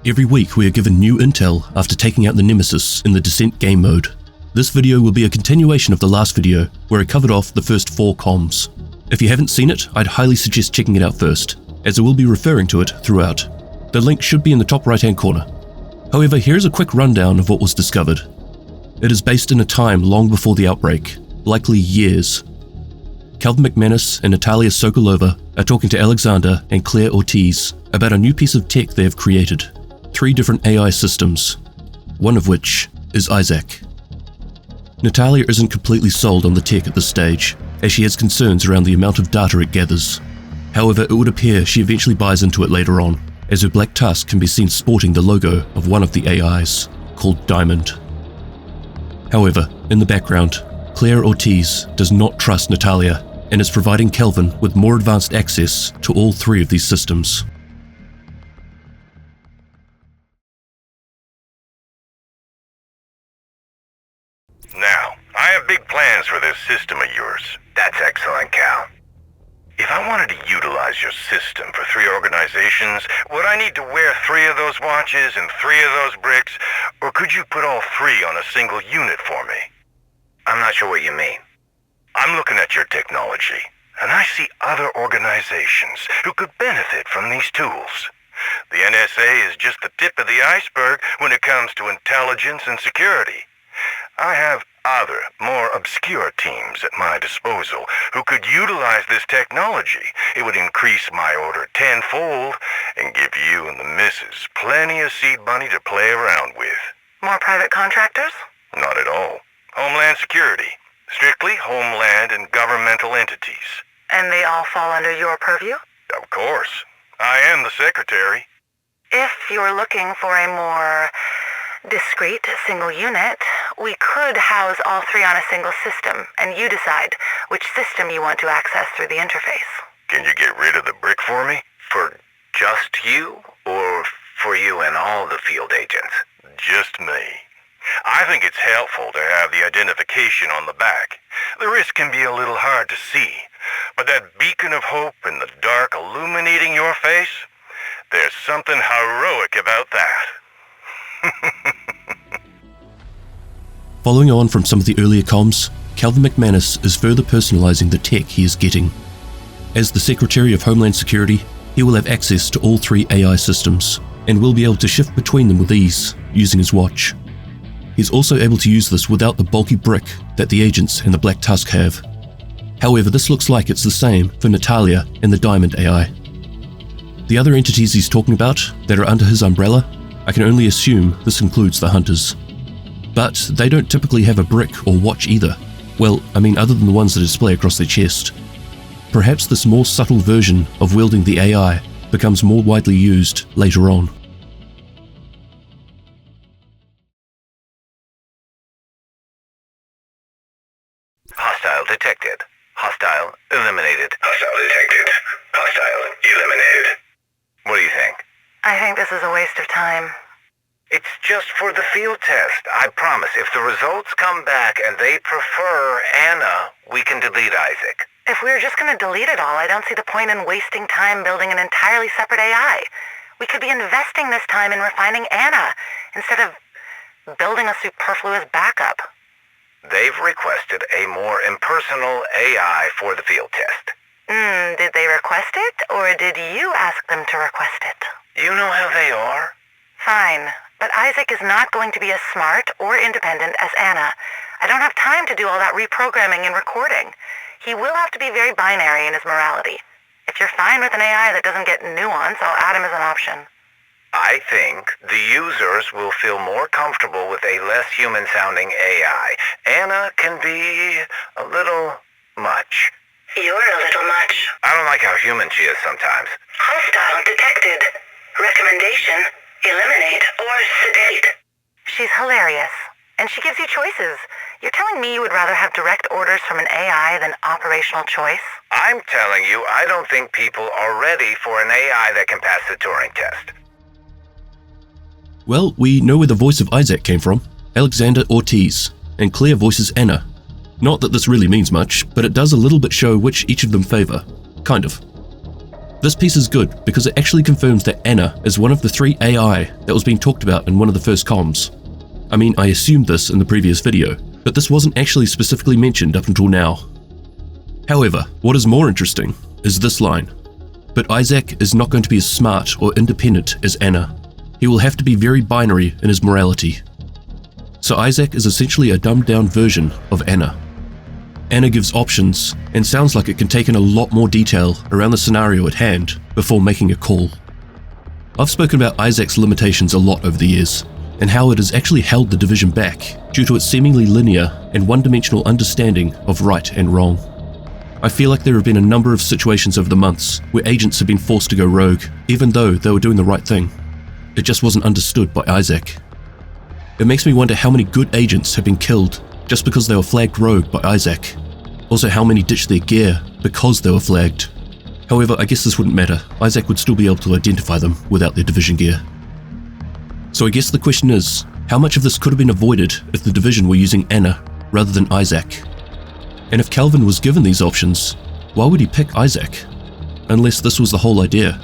Every week we are given new intel after taking out the Nemesis in the Descent game mode. This video will be a continuation of the last video, where I covered off the first 4 comms. If you haven't seen it, I'd highly suggest checking it out first, as I will be referring to it throughout. The link should be in the top right hand corner. However, here's a quick rundown of what was discovered. It is based in a time long before the outbreak, likely years. Calvin McManus and Natalya Sokolova are talking to Alexander and Claire Ortiz about a new piece of tech they have created. 3 different AI systems, one of which is ISAC. Natalya isn't completely sold on the tech at this stage, as she has concerns around the amount of data it gathers. However, it would appear she eventually buys into it later on, as her Black Tusk can be seen sporting the logo of one of the AIs, called Diamond. However, in the background, Claire Ortiz does not trust Natalya and is providing Calvin with more advanced access to all 3 of these systems. Now, I have big plans for this system of yours. That's excellent, Cal. If I wanted to utilize your system for 3 organizations, would I need to wear 3 of those watches and 3 of those bricks, or could you put all 3 on a single unit for me? I'm not sure what you mean. I'm looking at your technology, and I see other organizations who could benefit from these tools. The NSA is just the tip of the iceberg when it comes to intelligence and security. I have other, more obscure teams at my disposal who could utilize this technology. It would increase my order tenfold and give you and the missus plenty of seed money to play around with. More private contractors? Not at all. Homeland Security. Strictly homeland and governmental entities. And they all fall under your purview? Of course. I am the secretary. If you're looking for a more discrete single unit, we could house all 3 on a single system, and you decide which system you want to access through the interface. Can you get rid of the brick for me? For just you, or for you and all the field agents? Just me. I think it's helpful to have the identification on the back. The wrist can be a little hard to see, but that beacon of hope in the dark illuminating your face, there's something heroic about that. Following on from some of the earlier comms, Calvin McManus is further personalizing the tech he is getting. As the Secretary of Homeland Security, he will have access to all 3 AI systems, and will be able to shift between them with ease using his watch. He's also able to use this without the bulky brick that the agents and the Black Tusk have. However, this looks like it's the same for Natalya and the Diamond AI. The other entities he's talking about that are under his umbrella, I can only assume this includes the Hunters. But they don't typically have a brick or watch either. Well, I mean other than the ones that display across their chest. Perhaps this more subtle version of wielding the AI becomes more widely used later on. Hostile detected. Hostile eliminated. Hostile detected. Hostile eliminated. What do you think? I think this is a waste of time. It's just for the field test. I promise, if the results come back and they prefer Anna, we can delete Isaac. If we were just going to delete it all, I don't see the point in wasting time building an entirely separate AI. We could be investing this time in refining Anna, instead of building a superfluous backup. They've requested a more impersonal AI for the field test. Did they request it, or did you ask them to request it? You know how they are. Fine, but Isaac is not going to be as smart or independent as Anna. I don't have time to do all that reprogramming and recording. He will have to be very binary in his morality. If you're fine with an AI that doesn't get nuance, I'll add him as an option. I think the users will feel more comfortable with a less human-sounding AI. Anna can be a little much. You're a little much. I don't like how human she is sometimes. Hostile detected. Recommendation, eliminate or sedate. She's hilarious, and she gives you choices. You're telling me you would rather have direct orders from an AI than operational choice? I'm telling you, I don't think people are ready for an AI that can pass the Turing test. Well, we know where the voice of Isaac came from, Alexander Ortiz, and Claire voices Anna. Not that this really means much, but it does a little bit show which each of them favor. Kind of. This piece is good because it actually confirms that Anna is one of the 3 AI that was being talked about in one of the first comms. I mean, I assumed this in the previous video, but this wasn't actually specifically mentioned up until now. However, what is more interesting is this line. But ISAC is not going to be as smart or independent as Anna. He will have to be very binary in his morality. So ISAC is essentially a dumbed down version of Anna. Anna gives options and sounds like it can take in a lot more detail around the scenario at hand before making a call. I've spoken about ISAC's limitations a lot over the years, and how it has actually held the division back due to its seemingly linear and one-dimensional understanding of right and wrong. I feel like there have been a number of situations over the months where agents have been forced to go rogue, even though they were doing the right thing. It just wasn't understood by ISAC. It makes me wonder how many good agents have been killed just because they were flagged rogue by ISAC. Also, how many ditched their gear because they were flagged. However, I guess this wouldn't matter. ISAC would still be able to identify them without their division gear. So I guess the question is, how much of this could have been avoided if the division were using Anna rather than ISAC? And if Calvin was given these options, why would he pick ISAC? Unless this was the whole idea.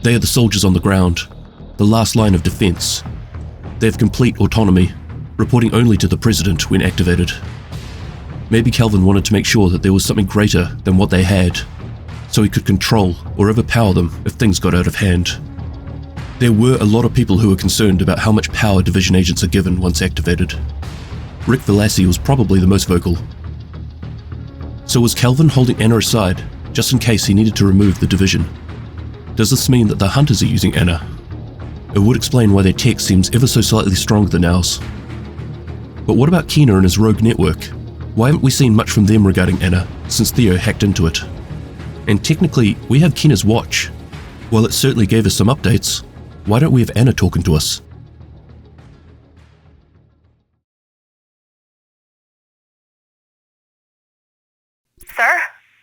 They are the soldiers on the ground, the last line of defense. They have complete autonomy, reporting only to the president when activated. Maybe Calvin wanted to make sure that there was something greater than what they had, so he could control or overpower them if things got out of hand. There were a lot of people who were concerned about how much power division agents are given once activated. Rick Velassi was probably the most vocal. So was Calvin holding Anna aside, just in case he needed to remove the division? Does this mean that the hunters are using Anna? It would explain why their tech seems ever so slightly stronger than ours. But what about Keener and his rogue network? Why haven't we seen much from them regarding Anna, since Theo hacked into it? And technically, we have Keener's watch. While it certainly gave us some updates, why don't we have Anna talking to us? Sir,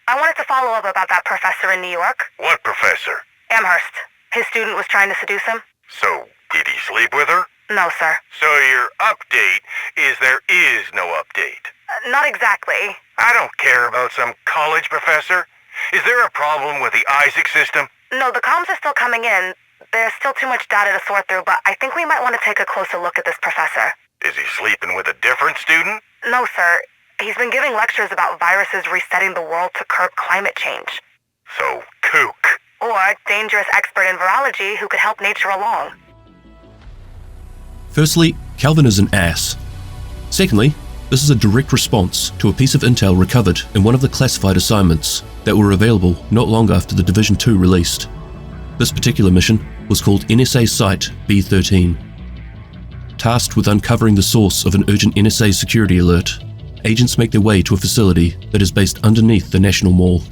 I wanted to follow up about that professor in New York. What professor? Amherst. His student was trying to seduce him. So, did he sleep with her? No, sir. So your update is there is no update? Not exactly. I don't care about some college professor. Is there a problem with the ISAC system? No, the comms are still coming in. There's still too much data to sort through, but I think we might want to take a closer look at this professor. Is he sleeping with a different student? No, sir. He's been giving lectures about viruses resetting the world to curb climate change. So, kook. Or a dangerous expert in virology who could help nature along. Firstly, Calvin is an ass. Secondly, this is a direct response to a piece of intel recovered in one of the classified assignments that were available not long after the Division 2 released. This particular mission was called NSA Site B13. Tasked with uncovering the source of an urgent NSA security alert, agents make their way to a facility that is based underneath the National Mall.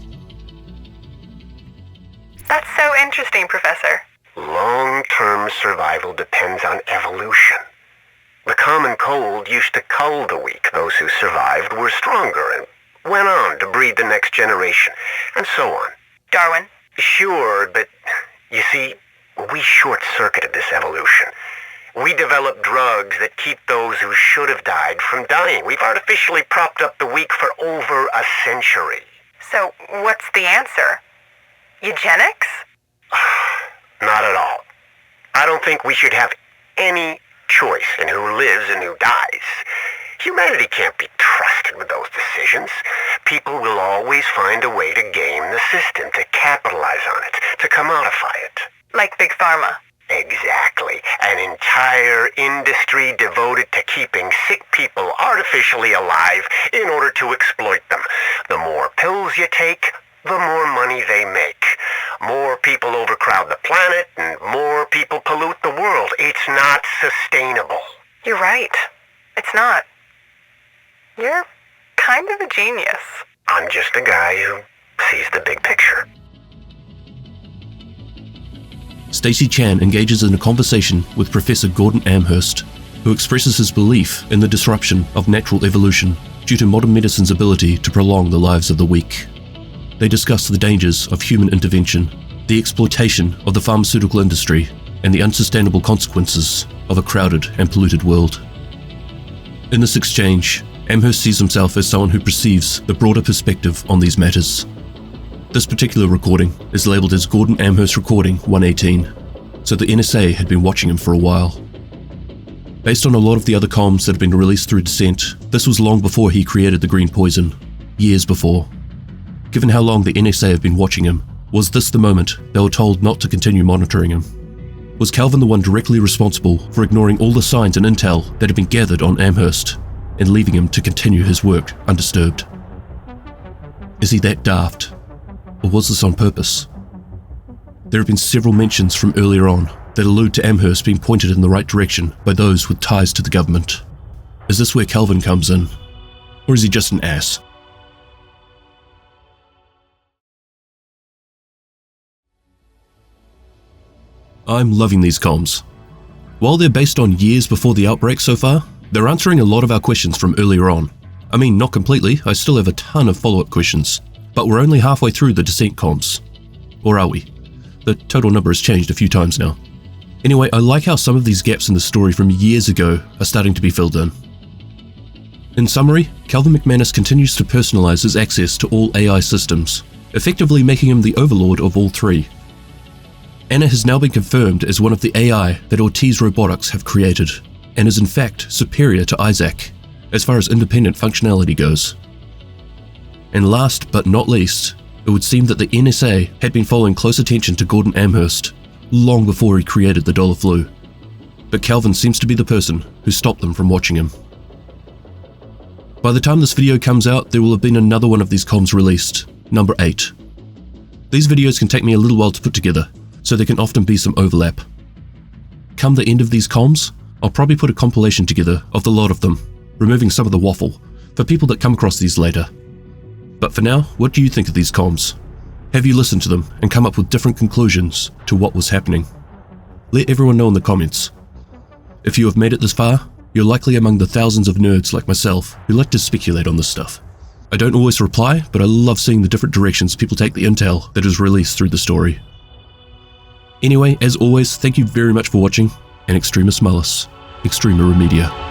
That's so interesting, Professor. Long-term survival depends on evolution. The common cold used to cull the weak. Those who survived were stronger and went on to breed the next generation, and so on. Darwin? Sure, but you see, we short-circuited this evolution. We developed drugs that keep those who should have died from dying. We've artificially propped up the weak for over a century. So, what's the answer? Eugenics? Not at all. I don't think we should have any choice in who lives and who dies. Humanity can't be trusted with those decisions. People will always find a way to game the system, to capitalize on it, to commodify it. Like Big Pharma. Exactly. An entire industry devoted to keeping sick people artificially alive in order to exploit them. The more pills you take, the more money they make. More people overcrowd the planet, and more people pollute the world. It's not sustainable. You're right. It's not. You're kind of a genius. I'm just a guy who sees the big picture. Stacy Chan engages in a conversation with Professor Gordon Amherst, who expresses his belief in the disruption of natural evolution due to modern medicine's ability to prolong the lives of the weak. They discuss the dangers of human intervention, the exploitation of the pharmaceutical industry, and the unsustainable consequences of a crowded and polluted world. In this exchange, Amherst sees himself as someone who perceives the broader perspective on these matters. This particular recording is labelled as Gordon Amherst Recording 118, so the NSA had been watching him for a while. Based on a lot of the other comms that had been released through Descent, this was long before he created the green poison, years before. Given how long the NSA have been watching him, was this the moment they were told not to continue monitoring him? Was Calvin the one directly responsible for ignoring all the signs and intel that had been gathered on Amherst and leaving him to continue his work undisturbed? Is he that daft? Or was this on purpose? There have been several mentions from earlier on that allude to Amherst being pointed in the right direction by those with ties to the government. Is this where Calvin comes in? Or is he just an ass? I'm loving these comms. While they're based on years before the outbreak so far, they're answering a lot of our questions from earlier on. I mean, not completely, I still have a ton of follow-up questions, but we're only halfway through the Descent comms. Or are we? The total number has changed a few times now. Anyway, I like how some of these gaps in the story from years ago are starting to be filled in. In summary, Calvin McManus continues to personalize his access to all AI systems, effectively making him the overlord of all three. Anna has now been confirmed as one of the AI that Ortiz robotics have created, and is in fact superior to ISAC, as far as independent functionality goes. And last but not least, it would seem that the NSA had been following close attention to Gordon Amherst long before he created the dollar flu, but Calvin seems to be the person who stopped them from watching him. By the time this video comes out, there will have been another one of these comms released, number 8. These videos can take me a little while to put together, so there can often be some overlap. Come the end of these comms, I'll probably put a compilation together of the lot of them, removing some of the waffle, for people that come across these later. But for now, what do you think of these comms? Have you listened to them and come up with different conclusions to what was happening? Let everyone know in the comments. If you have made it this far, you're likely among the thousands of nerds like myself who like to speculate on this stuff. I don't always reply, but I love seeing the different directions people take the intel that is released through the story. Anyway, as always, thank you very much for watching, and Extremis Malus, Extrema Remedia.